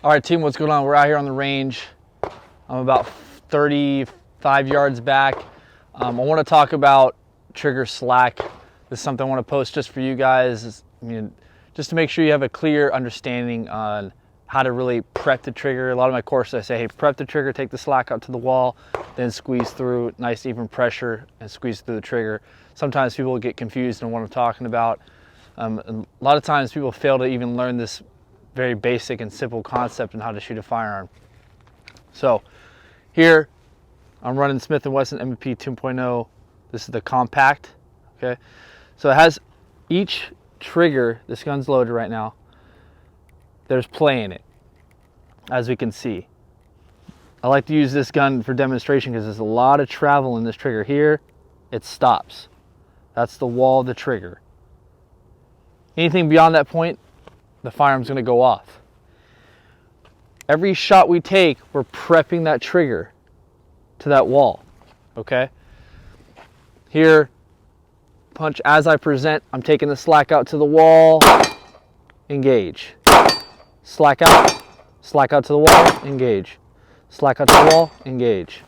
All right, team, what's going on? We're out here on the range. I'm about 35 yards back. I want to talk about trigger slack. This is something I want to post just for you guys. Just to make sure you have a clear understanding on how to really prep the trigger. A lot of my courses, I say, hey, prep the trigger, take the slack out to the wall, then squeeze through, nice even pressure, and squeeze through the trigger. Sometimes people get confused on what I'm talking about. A lot of times people fail to even learn this very basic and simple concept on how to shoot a firearm. So here I'm running Smith & Wesson M&P 2.0. This is the compact. Okay, so it has each trigger. This gun's loaded right now. There's play in it, as we can see. I like to use this gun for demonstration because there's a lot of travel in this trigger. Here it stops. That's the wall of the trigger. Anything beyond that point, the firearm's going to go off. Every shot we take, we're prepping that trigger to that wall. Okay? Here, punch as I present, I'm taking the slack out to the wall, engage. Slack out to the wall, engage. Slack out to the wall, engage.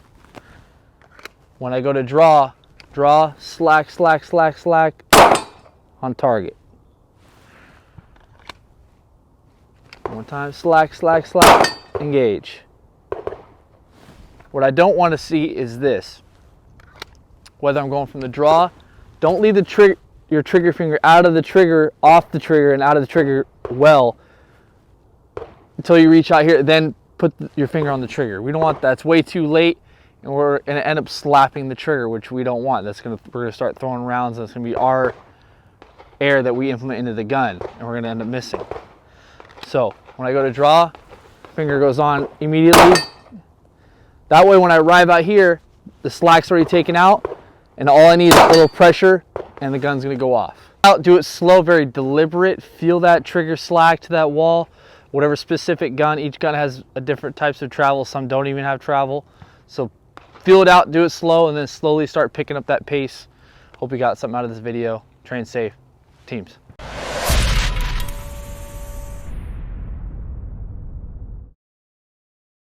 When I go to draw, slack, on target. One time, slack, engage. What I don't want to see is this. Whether I'm going from the draw, don't leave your trigger finger out of the trigger, off the trigger, and out of the trigger well until you reach out here, then put your finger on the trigger. We don't want that. It's way too late, and we're going to end up slapping the trigger, which we don't want. We're going to start throwing rounds, and it's going to be our air that we implement into the gun, and we're going to end up missing. So when I go to draw, finger goes on immediately. That way when I arrive out here, the slack's already taken out, and all I need is a little pressure, and the gun's going to go off. Do it slow, very deliberate. Feel that trigger slack to that wall. Whatever specific gun, each gun has a different types of travel. Some don't even have travel. So feel it out, do it slow, and then slowly start picking up that pace. Hope you got something out of this video. Train safe, teams.